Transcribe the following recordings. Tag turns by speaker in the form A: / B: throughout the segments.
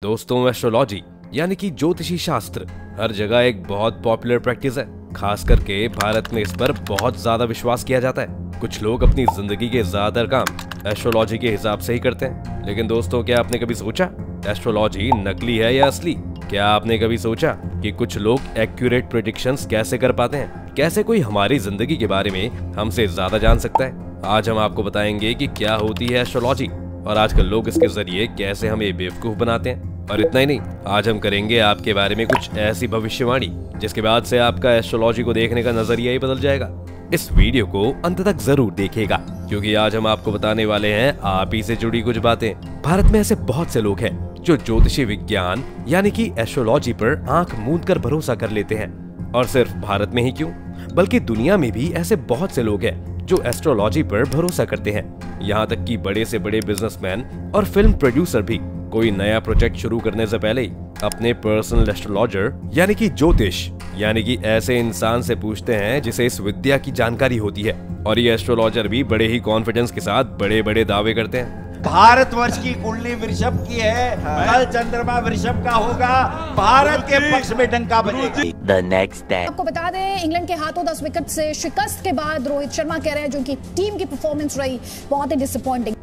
A: दोस्तों, एस्ट्रोलॉजी यानी कि ज्योतिषी शास्त्र हर जगह एक बहुत पॉपुलर प्रैक्टिस है। खास करके भारत में इस पर बहुत ज्यादा विश्वास किया जाता है। कुछ लोग अपनी जिंदगी के ज्यादातर काम एस्ट्रोलॉजी के हिसाब से ही करते हैं। लेकिन दोस्तों, क्या आपने कभी सोचा एस्ट्रोलॉजी नकली है या असली? क्या आपने कभी सोचा कि कुछ लोग एक्यूरेट प्रेडिक्शंस कैसे कर पाते हैं? कैसे कोई हमारी जिंदगी के बारे में हमसे ज्यादा जान सकता है? आज हम आपको बताएंगे कि क्या होती है एस्ट्रोलॉजी और आजकल लोग इसके जरिए कैसे हमें बेवकूफ बनाते हैं। और इतना ही नहीं, आज हम करेंगे आपके बारे में कुछ ऐसी भविष्यवाणी जिसके बाद से आपका एस्ट्रोलॉजी को देखने का नजरिया ही बदल जाएगा। इस वीडियो को अंत तक जरूर देखिएगा, क्योंकि आज हम आपको बताने वाले हैं आप ही से जुड़ी कुछ बातें। भारत में ऐसे बहुत से लोग हैं जो ज्योतिषी विज्ञान यानी कि एस्ट्रोलॉजी पर आंख मूंद कर भरोसा कर लेते हैं। और सिर्फ भारत में ही क्यों, बल्कि दुनिया में भी ऐसे बहुत से लोग हैं जो एस्ट्रोलॉजी पर भरोसा करते हैं। यहाँ तक कि बड़े से बड़े बिजनेसमैन और फिल्म प्रोड्यूसर भी कोई नया प्रोजेक्ट शुरू करने से पहले ही अपने पर्सनल एस्ट्रोलॉजर यानी कि ज्योतिष यानी कि ऐसे इंसान से पूछते हैं जिसे इस विद्या की जानकारी होती है। और ये एस्ट्रोलॉजर भी बड़े ही कॉन्फिडेंस के साथ बड़े बड़े दावे करते हैं।
B: भारतवर्ष की कुंडली वृषभ की है, कल चंद्रमा वृषभ का होगा, भारत के पक्ष में डंका बजेगा।
C: The next day.
D: आपको बता दें, इंग्लैंड के हाथों 10 विकेट से शिकस्त के बाद रोहित शर्मा कह रहे हैं जो कि टीम की परफॉर्मेंस रही बहुत ही डिसअपॉइंटिंग।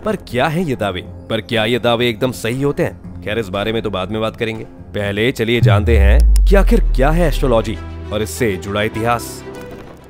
A: पर क्या ये दावे एकदम सही होते हैं? खैर, इस बारे में तो बाद में बात करेंगे। पहले चलिए जानते हैं कि आखिर क्या है एस्ट्रोलॉजी और इससे जुड़ा इतिहास।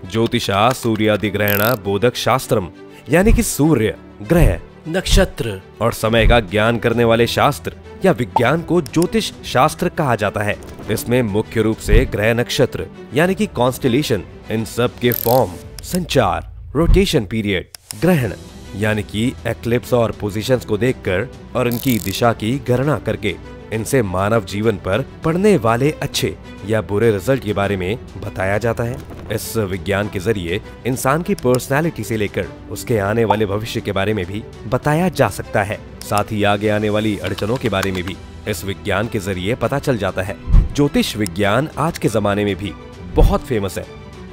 A: ज्योतिषा सूर्यादिग्रहण बोधक शास्त्रम यानी कि सूर्य, ग्रह, नक्षत्र और समय का ज्ञान करने वाले शास्त्र या विज्ञान को ज्योतिष शास्त्र कहा जाता है। इसमें मुख्य रूप से ग्रह, नक्षत्र यानी कि कॉन्स्टेलेशन, इन सब के फॉर्म, संचार, रोटेशन पीरियड, ग्रहण यानी कि एक्लिप्स और पोजीशंस को देखकर और इनकी दिशा की गणना करके इनसे मानव जीवन पर पड़ने वाले अच्छे या बुरे रिजल्ट के बारे में बताया जाता है। इस विज्ञान के जरिए इंसान की पर्सनालिटी से लेकर उसके आने वाले भविष्य के बारे में भी बताया जा सकता है। साथ ही आगे आने वाली अड़चनों के बारे में भी इस विज्ञान के जरिए पता चल जाता है। ज्योतिष विज्ञान आज के जमाने में भी बहुत फेमस है,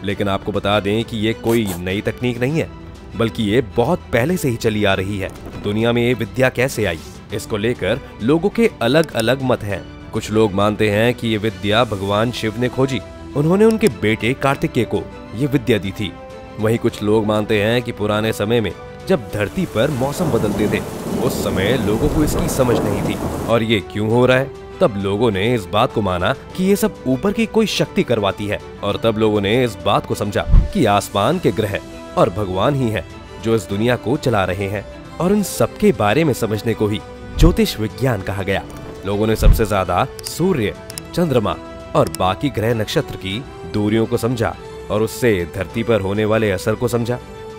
A: लेकिन आपको बता दें कि ये कोई नई तकनीक नहीं है, बल्कि ये बहुत पहले से ही चली आ रही है। दुनिया में ये विद्या कैसे आई, इसको लेकर लोगों के अलग अलग मत हैं। कुछ लोग मानते हैं कि ये विद्या भगवान शिव ने खोजी, उन्होंने उनके बेटे कार्तिकेय को ये विद्या दी थी। वहीं कुछ लोग मानते हैं कि पुराने समय में जब धरती पर मौसम बदलते थे, उस समय लोगों को इसकी समझ नहीं थी और ये क्यों हो रहा है। तब लोगों ने इस बात को माना कि ये सब ऊपर की कोई शक्ति करवाती है, और तब लोगों ने इस बात को समझा कि आसमान के ग्रह और भगवान ही हैं जो इस दुनिया को चला रहे हैं। और उन सबके बारे में समझने को ही ज्योतिष विज्ञान कहा गया। लोगों ने सबसे ज्यादा सूर्य, चंद्रमा और बाकी ग्रह नक्षत्र की दूरियों को समझा और उससे धरती पर होने वाले असर को समझा,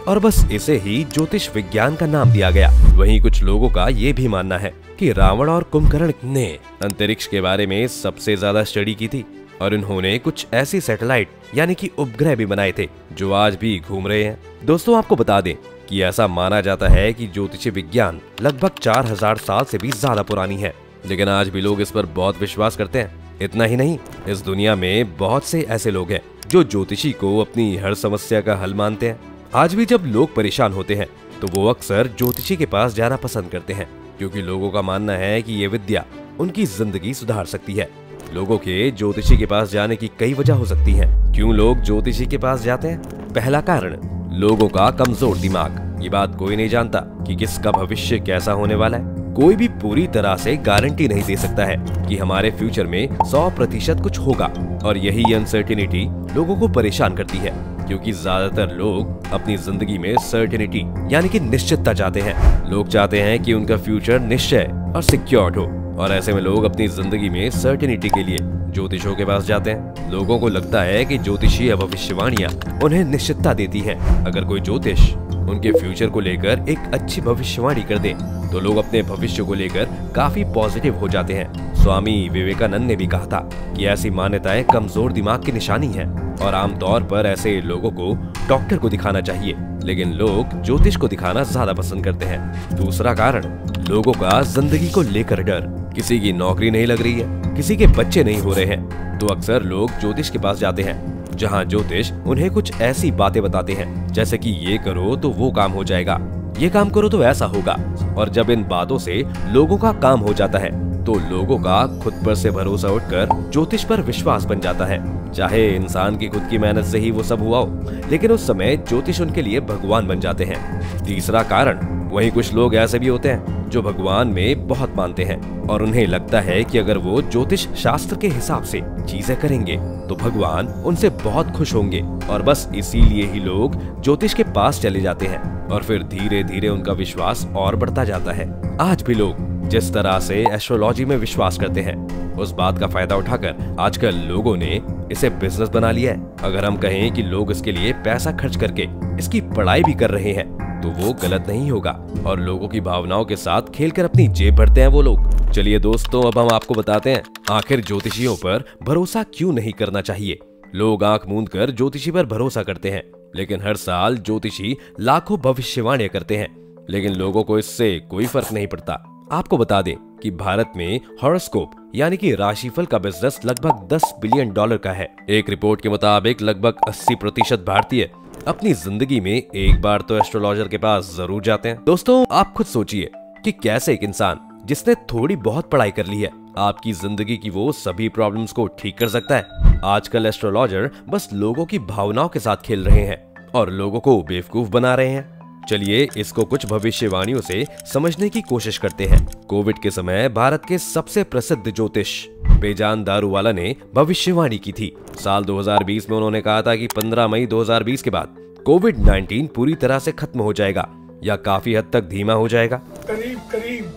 A: और बस इसे ही ज्योतिष विज्ञान का नाम दिया गया। वहीं कुछ लोगों का ये भी मानना है कि रावण और कुंभकर्ण ने अंतरिक्ष के बारे में सबसे ज्यादा स्टडी की थी और इन्होंने कुछ ऐसी सैटेलाइट यानी कि उपग्रह भी बनाए थे जो आज भी घूम रहे हैं। दोस्तों, आपको बता दें कि ऐसा माना जाता है कि ज्योतिषी विज्ञान लगभग 4000 साल से भी ज्यादा पुरानी है, लेकिन आज भी लोग इस पर बहुत विश्वास करते हैं। इतना ही नहीं, इस दुनिया में बहुत से ऐसे लोग हैं जो ज्योतिषी को अपनी हर समस्या का हल मानते हैं। आज भी जब लोग परेशान होते हैं तो वो अक्सर ज्योतिषी के पास जाना पसंद करते हैं, क्योंकि लोगों का मानना है कि ये विद्या उनकी जिंदगी सुधार सकती है। लोगों के ज्योतिषी के पास जाने की कई वजह हो सकती हैं। क्यों लोग ज्योतिषी के पास जाते हैं? पहला कारण, लोगों का कमजोर दिमाग। ये बात कोई नहीं जानता कि किसका भविष्य कैसा होने वाला है। कोई भी पूरी तरह से गारंटी नहीं दे सकता है कि हमारे फ्यूचर में 100% कुछ होगा, और यही अनसर्टेनिटी लोगों को परेशान करती है, क्योंकि ज्यादातर लोग अपनी जिंदगी में सर्टेनिटी यानी कि निश्चितता चाहते हैं। लोग चाहते हैं कि उनका फ्यूचर निश्चय और सिक्योर्ड हो, और ऐसे में लोग अपनी जिंदगी में सर्टेनिटी के लिए ज्योतिषों के पास जाते हैं। लोगों को लगता है कि ज्योतिषी या भविष्यवाणियां उन्हें निश्चितता देती है। अगर कोई ज्योतिष उनके फ्यूचर को लेकर एक अच्छी भविष्यवाणी कर दे तो लोग अपने भविष्य को लेकर काफी पॉजिटिव हो जाते हैं। स्वामी विवेकानंद ने भी कहा था कि ऐसी मान्यताएं कमजोर दिमाग की निशानी है, और आमतौर पर ऐसे लोगों को डॉक्टर को दिखाना चाहिए, लेकिन लोग ज्योतिष को दिखाना ज्यादा पसंद करते हैं। दूसरा कारण, लोगों का जिंदगी को लेकर डर। किसी की नौकरी नहीं लग रही है, किसी के बच्चे नहीं हो रहे हैं, तो अक्सर लोग ज्योतिष के पास जाते हैं, जहां ज्योतिष उन्हें कुछ ऐसी बातें बताते हैं जैसे कि ये करो तो वो काम हो जाएगा, ये काम करो तो ऐसा होगा। और जब इन बातों से लोगों का काम हो जाता है तो लोगों का खुद पर से भरोसा उठकर ज्योतिष पर विश्वास बन जाता है। चाहे इंसान की खुद की मेहनत से ही वो सब हुआ हो, लेकिन उस समय ज्योतिष उनके लिए भगवान बन जाते हैं। तीसरा कारण, वहीं कुछ लोग ऐसे भी होते हैं जो भगवान में बहुत मानते हैं और उन्हें लगता है कि अगर वो ज्योतिष शास्त्र के हिसाब से चीजें करेंगे तो भगवान उनसे बहुत खुश होंगे, और बस इसीलिए ही लोग ज्योतिष के पास चले जाते हैं और फिर धीरे धीरे उनका विश्वास और बढ़ता जाता है। आज भी लोग जिस तरह से एस्ट्रोलॉजी में विश्वास करते हैं, उस बात का फायदा उठाकर आजकल लोगों ने इसे बिजनेस बना लिया है। अगर हम कहें कि लोग इसके लिए पैसा खर्च करके इसकी पढ़ाई भी कर रहे हैं तो वो गलत नहीं होगा, और लोगों की भावनाओं के साथ खेलकर अपनी जेब भरते हैं वो लोग। चलिए दोस्तों, अब हम आपको बताते हैं आखिर ज्योतिषियों पर भरोसा क्यों नहीं करना चाहिए। लोग आंख मूंद कर ज्योतिषी पर भरोसा करते हैं, लेकिन हर साल ज्योतिषी लाखों भविष्यवाणियां करते हैं, लेकिन लोगों को इससे कोई फर्क नहीं पड़ता। आपको बता दें कि भारत में हॉरोस्कोप यानी कि राशिफल का बिजनेस लगभग $10 बिलियन का है। एक रिपोर्ट के मुताबिक लगभग 80% भारतीय अपनी जिंदगी में एक बार तो एस्ट्रोलॉजर के पास जरूर जाते हैं। दोस्तों, आप खुद सोचिए कि कैसे एक इंसान जिसने थोड़ी बहुत पढ़ाई कर ली है, आपकी जिंदगी की वो सभी प्रॉब्लम्स को ठीक कर सकता है। आजकल एस्ट्रोलॉजर बस लोगों की भावनाओं के साथ खेल रहे हैं और लोगों को बेवकूफ बना रहे हैं। चलिए इसको कुछ भविष्यवाणियों से समझने की कोशिश करते हैं। कोविड के समय भारत के सबसे प्रसिद्ध ज्योतिष बेजान दारूवाला ने भविष्यवाणी की थी। साल 2020 में उन्होंने कहा था कि 15 मई 2020 के बाद कोविड-19 पूरी तरह से खत्म हो जाएगा या काफी हद तक धीमा हो जाएगा।
C: करीब करीब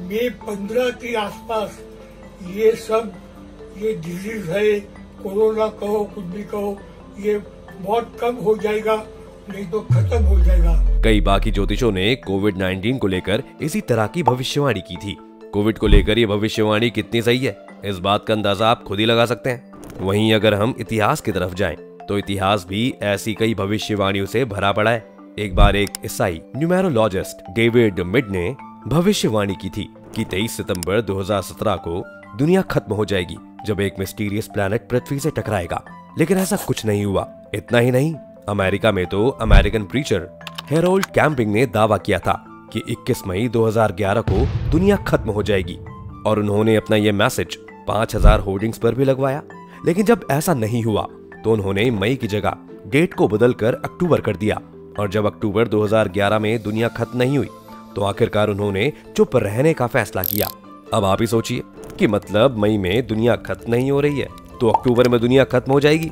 C: मई 15 के आसपास ये डिजीज है, कोरोना कहो कुछ भी कहो, ये बहुत कम हो जाएगा, नहीं तो खत्म हो जाएगा।
A: कई बाकी ज्योतिषों ने कोविड-19 को लेकर इसी तरह की भविष्यवाणी की थी। कोविड को लेकर ये भविष्यवाणी कितनी सही है, इस बात का अंदाजा आप खुद ही लगा सकते हैं। वहीं अगर हम इतिहास की तरफ जाएं, तो इतिहास भी ऐसी कई भविष्यवाणियों से भरा पड़ा है। एक बार एक ईसाई न्यूमेरोलॉजिस्ट डेविड मिड ने भविष्यवाणी की थी कि 23 सितंबर 2017 को दुनिया खत्म हो जाएगी जब एक मिस्टीरियस प्लैनेट पृथ्वी से टकराएगा। लेकिन ऐसा कुछ नहीं हुआ। इतना ही नहीं, अमेरिका में तो अमेरिकन प्रीचर हेरोल्ड कैंपिंग ने दावा किया था कि 21 मई 2011 को दुनिया खत्म हो जाएगी, और उन्होंने अपना यह मैसेज 5000 होर्डिंग्स पर भी लगवाया। लेकिन जब ऐसा नहीं हुआ तो उन्होंने मई की जगह डेट को बदलकर अक्टूबर कर दिया, और जब अक्टूबर 2011 में दुनिया खत्म नहीं हुई तो आखिरकार उन्होंने चुप रहने का फैसला किया। अब आप ही सोचिए कि मतलब मई में दुनिया खत्म नहीं हो रही है तो अक्टूबर में दुनिया खत्म हो जाएगी।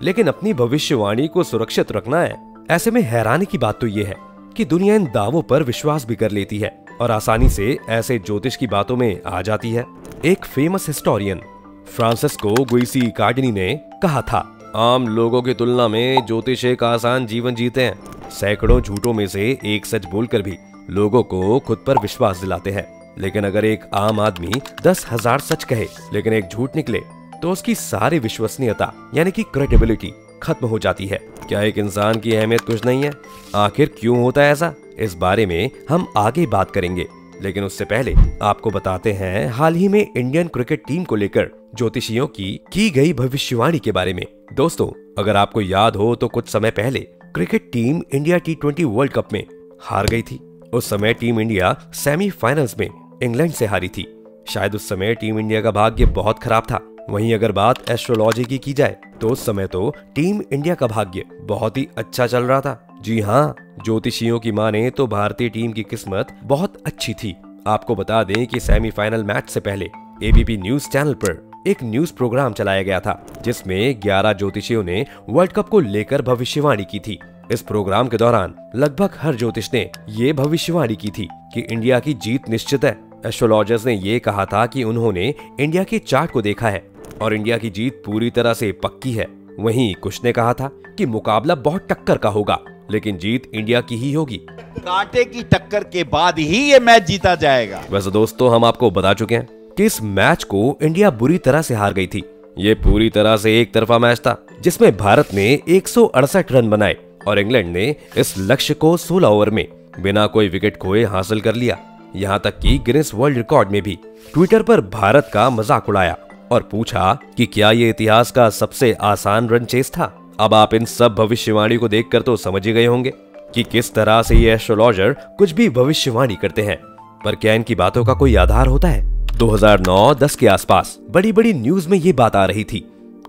A: लेकिन अपनी भविष्यवाणी को सुरक्षित रखना है। ऐसे में हैरानी की बात तो यह है कि दुनिया इन दावों पर विश्वास भी कर लेती है और आसानी से ऐसे ज्योतिष की बातों में आ जाती है। एक फेमस हिस्टोरियन फ्रांसिस्को गुइसी कार्डिनी ने कहा था, आम लोगों की तुलना में ज्योतिष एक आसान जीवन जीते हैं। सैकड़ों झूठों में से एक सच बोलकर भी लोगों को खुद पर विश्वास दिलाते हैं। लेकिन अगर एक आम आदमी 10,000 सच कहे लेकिन एक झूठ निकले तो उसकी सारी विश्वसनीयता यानी कि क्रेडिबिलिटी खत्म हो जाती है। क्या एक इंसान की अहमियत कुछ नहीं है? आखिर क्यों होता है ऐसा? इस बारे में हम आगे बात करेंगे, लेकिन उससे पहले आपको बताते हैं हाल ही में इंडियन क्रिकेट टीम को लेकर ज्योतिषियों की गई भविष्यवाणी के बारे में। दोस्तों, अगर आपको याद हो तो कुछ समय पहले cricket team India T20 world cup में हार गई थी। उस समय टीम इंडिया सेमीफाइनल्स में इंग्लैंड से हारी थी। शायद उस समय टीम इंडिया का भाग्य बहुत खराब था। वहीं अगर बात एस्ट्रोलॉजी की जाए तो उस समय तो टीम इंडिया का भाग्य बहुत ही अच्छा चल रहा था। जी हाँ, ज्योतिषियों की माने तो भारतीय टीम की किस्मत बहुत अच्छी थी। आपको बता दें कि सेमीफाइनल मैच से पहले एबीपी न्यूज चैनल पर एक न्यूज प्रोग्राम चलाया गया था जिसमें 11 ज्योतिषियों ने वर्ल्ड कप को लेकर भविष्यवाणी की थी। इस प्रोग्राम के दौरान लगभग हर ज्योतिष ने ये भविष्यवाणी की थी कि इंडिया की जीत निश्चित है। एस्ट्रोलॉजर्स ने ये कहा था कि उन्होंने इंडिया के चार्ट को देखा है और इंडिया की जीत पूरी तरह से पक्की है। वहीं कुछ ने कहा था कि मुकाबला बहुत टक्कर का होगा लेकिन जीत इंडिया की ही होगी।
B: कांटे की टक्कर के बाद ही ये मैच जीता जाएगा।
A: वैसे दोस्तों, हम आपको बता चुके हैं कि इस मैच को इंडिया बुरी तरह से हार गई थी। ये पूरी तरह से एक तरफा मैच था जिसमें भारत ने 168 रन बनाए और इंग्लैंड ने इस लक्ष्य को 16 ओवर में बिना कोई विकेट खोए हासिल कर लिया। यहाँ तक कि गिनीज वर्ल्ड रिकॉर्ड में भी ट्विटर पर भारत का मजाक उड़ाया और पूछा कि क्या ये इतिहास का सबसे आसान रन चेस था। अब आप इन सब भविष्यवाणी को देखकर तो समझ ही गए होंगे कि किस तरह से ये एस्ट्रोलॉजर कुछ भी भविष्यवाणी करते हैं, पर क्या इनकी बातों का कोई आधार होता है। 2009-10 के आसपास बड़ी बड़ी न्यूज में ये बात आ रही थी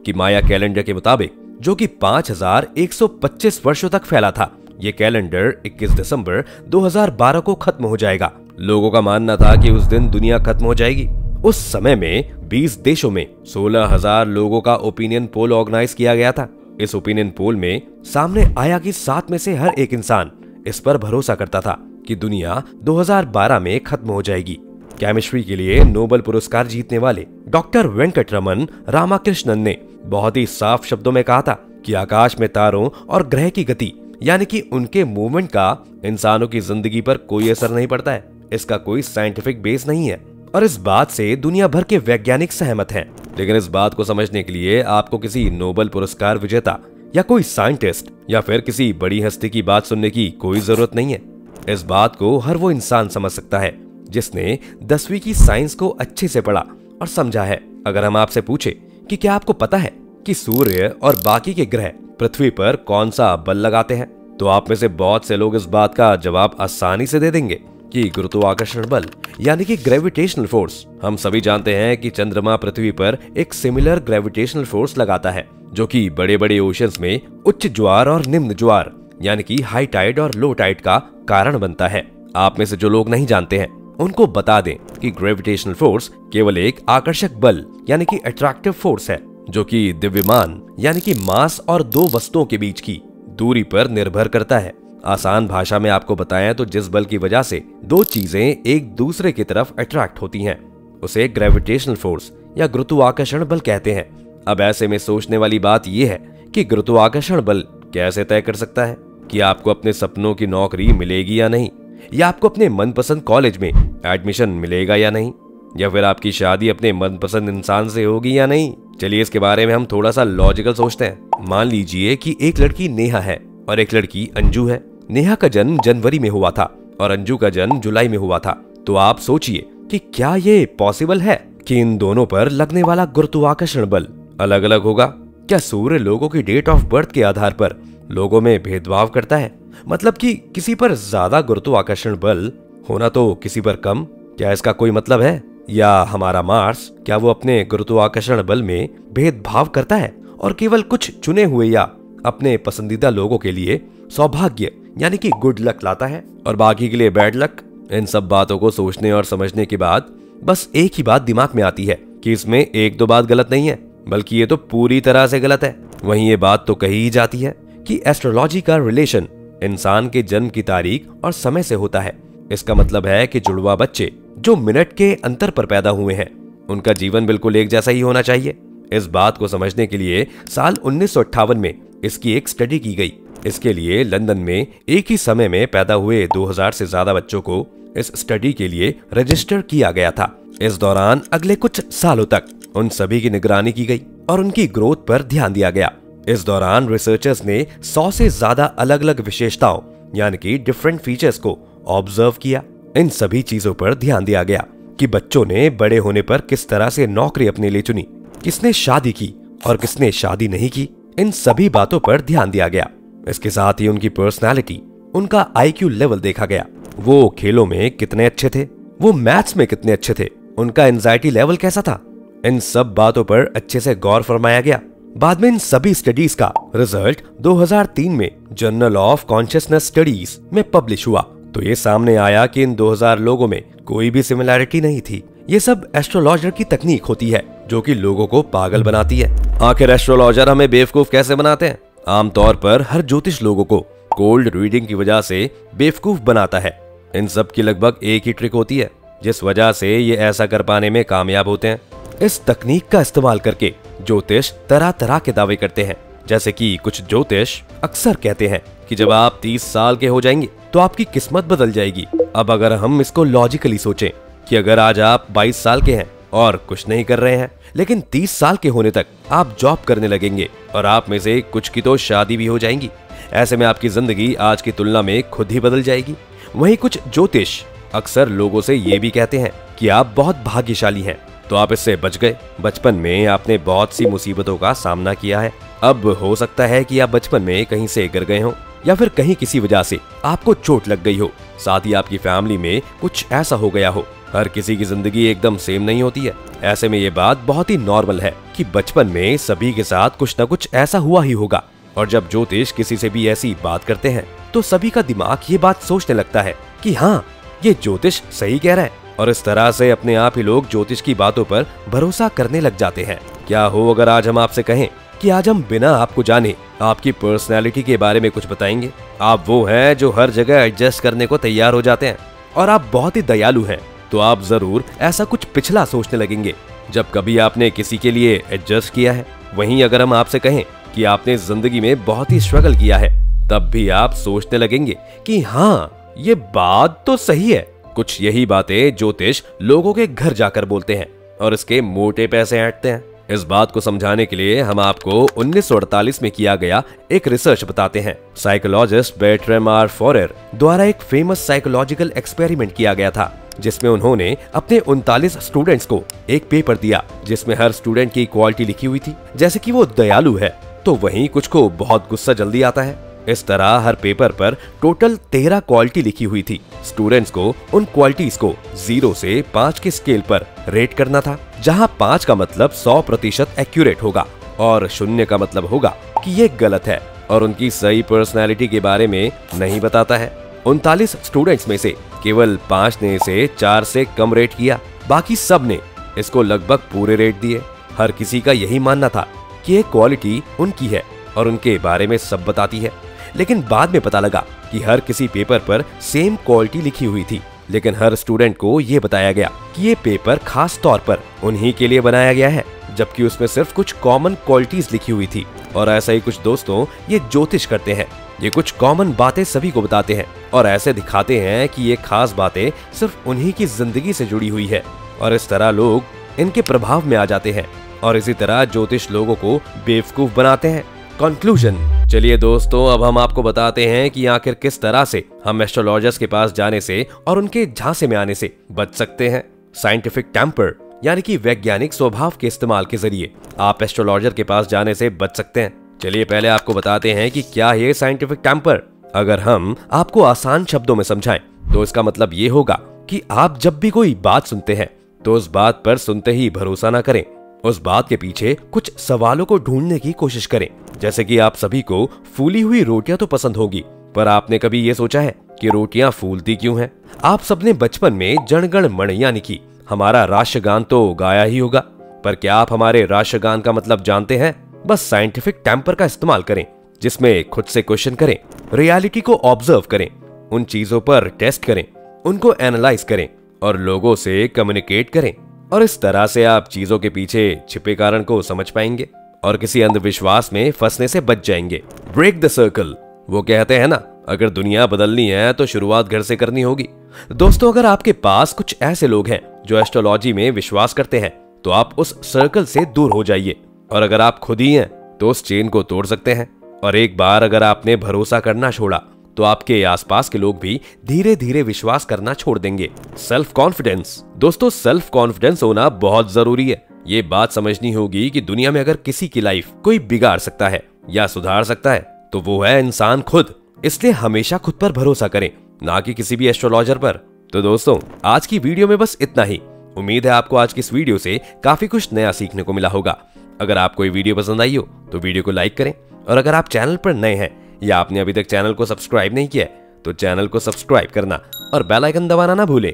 A: कि माया कैलेंडर के मुताबिक, जो कि 5125 वर्षों तक फैला था, ये कैलेंडर 21 दिसंबर 2012 को खत्म हो जाएगा। लोगों का मानना था कि उस दिन दुनिया खत्म हो जाएगी। उस समय में 20 देशों में 16,000 लोगों का ओपिनियन पोल ऑर्गेनाइज किया गया था। इस ओपिनियन पोल में सामने आया कि 7 में से हर एक इंसान इस पर भरोसा करता था कि दुनिया 2012 में खत्म हो जाएगी। केमिस्ट्री के लिए नोबेल पुरस्कार जीतने वाले डॉक्टर वेंकटरमन रामाकृष्णन ने बहुत ही साफ शब्दों में कहा था कि आकाश में तारों और ग्रह की गति यानी कि उनके मूवमेंट का इंसानों की जिंदगी पर कोई असर नहीं पड़ता है। इसका कोई साइंटिफिक बेस नहीं है और इस बात से दुनिया भर के वैज्ञानिक सहमत हैं। लेकिन इस बात को समझने के लिए आपको किसी नोबेल पुरस्कार विजेता या कोई साइंटिस्ट या फिर किसी बड़ी हस्ती की बात सुनने की कोई जरूरत नहीं है। इस बात को हर वो इंसान समझ सकता है जिसने 10वीं की साइंस को अच्छे से पढ़ा और समझा है। अगर हम आपसे पूछे कि क्या आपको पता है कि सूर्य और बाकी के ग्रह पृथ्वी पर कौन सा बल लगाते हैं, तो आप में से बहुत से लोग इस बात का जवाब आसानी से दे देंगे कि गुरुत्वाकर्षण बल यानी कि ग्रेविटेशनल फोर्स। हम सभी जानते हैं कि चंद्रमा पृथ्वी पर एक सिमिलर ग्रेविटेशनल फोर्स लगाता है, जो कि बड़े बड़े ओशंस में उच्च ज्वार और निम्न ज्वार यानी कि हाई टाइड और लो टाइड का कारण बनता है। आप में से जो लोग नहीं जानते हैं उनको बता दें कि ग्रेविटेशनल फोर्स केवल एक आकर्षक बल यानी कि अट्रैक्टिव फोर्स है, जो कि द्रव्यमान यानी कि मास और दो वस्तुओं के बीच की दूरी पर निर्भर करता है। आसान भाषा में आपको बताएं तो जिस बल की वजह से दो चीजें एक दूसरे की तरफ अट्रैक्ट होती हैं, उसे ग्रेविटेशनल फोर्स या गुरुत्वाकर्षण बल कहते हैं। अब ऐसे में सोचने वाली बात यह है कि गुरुत्वाकर्षण बल कैसे तय कर सकता है कि आपको अपने सपनों की नौकरी मिलेगी या नहीं, या आपको अपने मनपसंद कॉलेज में एडमिशन मिलेगा या नहीं, या फिर आपकी शादी अपने मनपसंद इंसान से होगी या नहीं। चलिए इसके बारे में हम थोड़ा सा लॉजिकल सोचते हैं। मान लीजिए कि एक लड़की नेहा है और एक लड़की अंजू है। नेहा का जन्म जनवरी में हुआ था और अंजू का जन्म जुलाई में हुआ था। तो आप सोचिए कि क्या ये पॉसिबल है कि इन दोनों पर लगने वाला गुरुत्वाकर्षण बल अलग अलग होगा? क्या सूर्य लोगों की डेट ऑफ बर्थ के आधार पर लोगों में भेदभाव करता है? मतलब कि किसी पर ज्यादा गुरुत्वाकर्षण बल होना तो किसी पर कम, क्या इसका कोई मतलब है? या हमारा मार्स, क्या वो अपने गुरुत्वाकर्षण बल में भेदभाव करता है और केवल कुछ चुने हुए या अपने पसंदीदा लोगों के लिए सौभाग्य यानी कि गुड लक लाता है और बाकी के लिए बैड लक? इन सब बातों को सोचने और समझने के बाद बस एक ही बात दिमाग में आती है कि इसमें एक दो बात गलत नहीं है, बल्कि ये तो पूरी तरह से गलत है। वहीं ये बात तो कही ही जाती है कि एस्ट्रोलॉजी का रिलेशन इंसान के जन्म की तारीख और समय से होता है। इसका मतलब है कि जुड़वा बच्चे जो मिनट के अंतर पर पैदा हुए हैं, उनका जीवन बिल्कुल एक जैसा ही होना चाहिए। इस बात को समझने के लिए साल 1958 में इसकी एक स्टडी की गई। इसके लिए लंदन में एक ही समय में पैदा हुए 2000 से ज्यादा बच्चों को इस स्टडी के लिए रजिस्टर किया गया था। इस दौरान अगले कुछ सालों तक उन सभी की निगरानी की गई और उनकी ग्रोथ पर ध्यान दिया गया। इस दौरान रिसर्चर्स ने 100 से ज्यादा अलग अलग विशेषताओं यानी कि डिफरेंट फीचर्स को ऑब्जर्व किया। इन सभी चीजों पर ध्यान दिया गया कि बच्चों ने बड़े होने पर किस तरह से नौकरी अपने लिए चुनी, किसने शादी की और किसने शादी नहीं की। इन सभी बातों पर ध्यान दिया गया। इसके साथ ही उनकी पर्सनालिटी, उनका IQ लेवल देखा गया। वो खेलों में कितने अच्छे थे, वो मैथ्स में कितने अच्छे थे, उनका एंजाइटी लेवल कैसा था। इन सब बातों पर अच्छे से गौर फरमाया गया। बाद में इन सभी स्टडीज का रिजल्ट 2003 में जर्नल ऑफ कॉन्शियसनेस स्टडीज में पब्लिश हुआ। तो ये सामने आया कि इन 2000 लोगों में कोई भी सिमिलैरिटी नहीं थी। ये सब एस्ट्रोलॉजर की तकनीक होती है जो कि लोगों को पागल बनाती है। आखिर एस्ट्रोलॉजर हमें बेवकूफ कैसे बनाते हैं? आमतौर पर हर ज्योतिष लोगों को कोल्ड रीडिंग की वजह से बेवकूफ बनाता है। इन सब की लगभग एक ही ट्रिक होती है जिस वजह से ये ऐसा कर पाने में कामयाब होते हैं। इस तकनीक का इस्तेमाल करके ज्योतिष तरह तरह के दावे करते हैं। जैसे कि कुछ ज्योतिष अक्सर कहते हैं कि जब आप 30 साल के हो जाएंगे तो आपकी किस्मत बदल जाएगी। अब अगर हम इसको लॉजिकली सोचें कि अगर आज आप 22 साल के हैं और कुछ नहीं कर रहे हैं, लेकिन 30 साल के होने तक आप जॉब करने लगेंगे और आप में से कुछ की तो शादी भी हो जाएंगी। ऐसे में आपकी जिंदगी आज की तुलना में खुद ही बदल जाएगी। वहीं कुछ ज्योतिष अक्सर लोगों से ये भी कहते हैं कि आप बहुत भाग्यशाली हैं, तो आप इससे बच गए। बचपन में आपने बहुत सी मुसीबतों का सामना किया है। अब हो सकता है कि आप बचपन में कहीं से गिर गए हो या फिर कहीं किसी वजह से आपको चोट लग गई हो, साथ ही आपकी फैमिली में कुछ ऐसा हो गया हो। हर किसी की जिंदगी एकदम सेम नहीं होती है। ऐसे में ये बात बहुत ही नॉर्मल है कि बचपन में सभी के साथ कुछ न कुछ ऐसा हुआ ही होगा। और जब ज्योतिष किसी से भी ऐसी बात करते हैं तो सभी का दिमाग ये बात सोचने लगता है कि हाँ, ये ज्योतिष सही कह रहा है, और इस तरह से अपने आप ही लोग ज्योतिष की बातों पर भरोसा करने लग जाते हैं। क्या हो अगर आज हम आपसे कहें कि आज हम बिना आपको जाने आपकी पर्सनैलिटी के बारे में कुछ बताएंगे। आप वो हैं जो हर जगह एडजस्ट करने को तैयार हो जाते हैं और आप बहुत ही दयालु हैं, तो आप जरूर ऐसा कुछ पिछला सोचने लगेंगे जब कभी आपने किसी के लिए एडजस्ट किया है। वहीं अगर हम आपसे कहें कि आपने जिंदगी में बहुत ही स्ट्रगल किया है, तब भी आप सोचने लगेंगे कि हाँ, ये बात तो सही है। कुछ यही बातें ज्योतिष लोगों के घर जाकर बोलते हैं और इसके मोटे पैसे ऐंठते हैं। इस बात को समझाने के लिए हम आपको 1948 में किया गया एक रिसर्च बताते हैं। साइकोलॉजिस्ट बर्ट्रैम आर फॉरेर द्वारा एक फेमस साइकोलॉजिकल एक्सपेरिमेंट किया गया था, जिसमें उन्होंने अपने 39 स्टूडेंट्स को एक पेपर दिया जिसमें हर स्टूडेंट की क्वालिटी लिखी हुई थी, जैसे कि वो दयालु है तो वहीं कुछ को बहुत गुस्सा जल्दी आता है। इस तरह हर पेपर पर टोटल 13 क्वालिटी लिखी हुई थी। स्टूडेंट्स को उन क्वालिटीज को 0 से 5 के स्केल पर रेट करना था, जहां 5 का मतलब 100% एक्यूरेट होगा और 0 का मतलब होगा कि ये गलत है और उनकी सही पर्सनैलिटी के बारे में नहीं बताता है। 39 स्टूडेंट्स में से केवल 5 ने इसे 4 से कम रेट किया, बाकी सब ने इसको लगभग पूरे रेट दिए। हर किसी का यही मानना था कि ये क्वालिटी उनकी है और उनके बारे में सब बताती है। लेकिन बाद में पता लगा कि हर किसी पेपर पर सेम क्वालिटी लिखी हुई थी, लेकिन हर स्टूडेंट को ये बताया गया कि ये पेपर खास तौर पर उन्हीं के लिए बनाया गया है, जबकि उसमें सिर्फ कुछ कॉमन क्वालिटीज लिखी हुई थी। और ऐसा ही कुछ दोस्तों ये ज्योतिष करते हैं, ये कुछ कॉमन बातें सभी को बताते हैं और ऐसे दिखाते हैं कि ये खास बातें सिर्फ उन्हीं की जिंदगी से जुड़ी हुई है, और इस तरह लोग इनके प्रभाव में आ जाते हैं और इसी तरह ज्योतिष लोगों को बेवकूफ बनाते हैं। कंक्लूजन, चलिए दोस्तों, अब हम आपको बताते हैं कि आखिर किस तरह से हम एस्ट्रोलॉजर्स के पास जाने से और उनके झांसे में आने से बच सकते हैं। साइंटिफिक टेम्पर यानी कि वैज्ञानिक स्वभाव के इस्तेमाल के जरिए आप एस्ट्रोलॉजर के पास जाने से बच सकते हैं। चलिए पहले आपको बताते हैं कि क्या है साइंटिफिक टेम्पर। अगर हम आपको आसान शब्दों में समझाएं तो इसका मतलब ये होगा कि आप जब भी कोई बात सुनते हैं तो उस बात पर सुनते ही भरोसा ना करें, उस बात के पीछे कुछ सवालों को ढूंढने की कोशिश करें। जैसे कि आप सभी को फूली हुई रोटियां तो पसंद होगी, पर आपने कभी ये सोचा है कि रोटियां फूलती क्यों हैं? आप सबने बचपन में जनगण मन यानी कि हमारा राष्ट्रगान तो गाया ही होगा, पर क्या आप हमारे राष्ट्रगान का मतलब जानते हैं? बस साइंटिफिक टेम्पर का इस्तेमाल करें, जिसमें खुद से क्वेश्चन करें, रियलिटी को ऑब्जर्व करें, उन चीजों पर टेस्ट करें, उनको एनालाइज करें और लोगों से कम्युनिकेट करें, और इस तरह से आप चीजों के पीछे छिपे कारण को समझ पाएंगे और किसी अंधविश्वास में फंसने से बच जाएंगे। ब्रेक द सर्कल, वो कहते हैं ना, अगर दुनिया बदलनी है तो शुरुआत घर से करनी होगी। दोस्तों, अगर आपके पास कुछ ऐसे लोग हैं जो एस्ट्रोलॉजी में विश्वास करते हैं तो आप उस सर्कल से दूर हो जाइए, और अगर आप खुद ही हैं तो उस चेन को तोड़ सकते हैं। और एक बार अगर आपने भरोसा करना छोड़ा तो आपके आसपास के लोग भी धीरे धीरे विश्वास करना छोड़ देंगे। सेल्फ कॉन्फिडेंस, दोस्तों सेल्फ कॉन्फिडेंस होना बहुत जरूरी है। ये बात समझनी होगी कि दुनिया में अगर किसी की लाइफ कोई बिगाड़ सकता है या सुधार सकता है तो वो है इंसान खुद। इसलिए हमेशा खुद पर भरोसा करें, ना कि किसी भी एस्ट्रोलॉजर पर। तो दोस्तों, आज की वीडियो में बस इतना ही। उम्मीद है आपको आज की इस वीडियो से काफी कुछ नया सीखने को मिला होगा। अगर आपको ये वीडियो पसंद आई हो तो वीडियो को लाइक करें, और अगर आप चैनल पर नए हैं या आपने अभी तक चैनल को सब्सक्राइब नहीं किया है तो चैनल को सब्सक्राइब करना और बेल आइकन दबाना ना भूलें।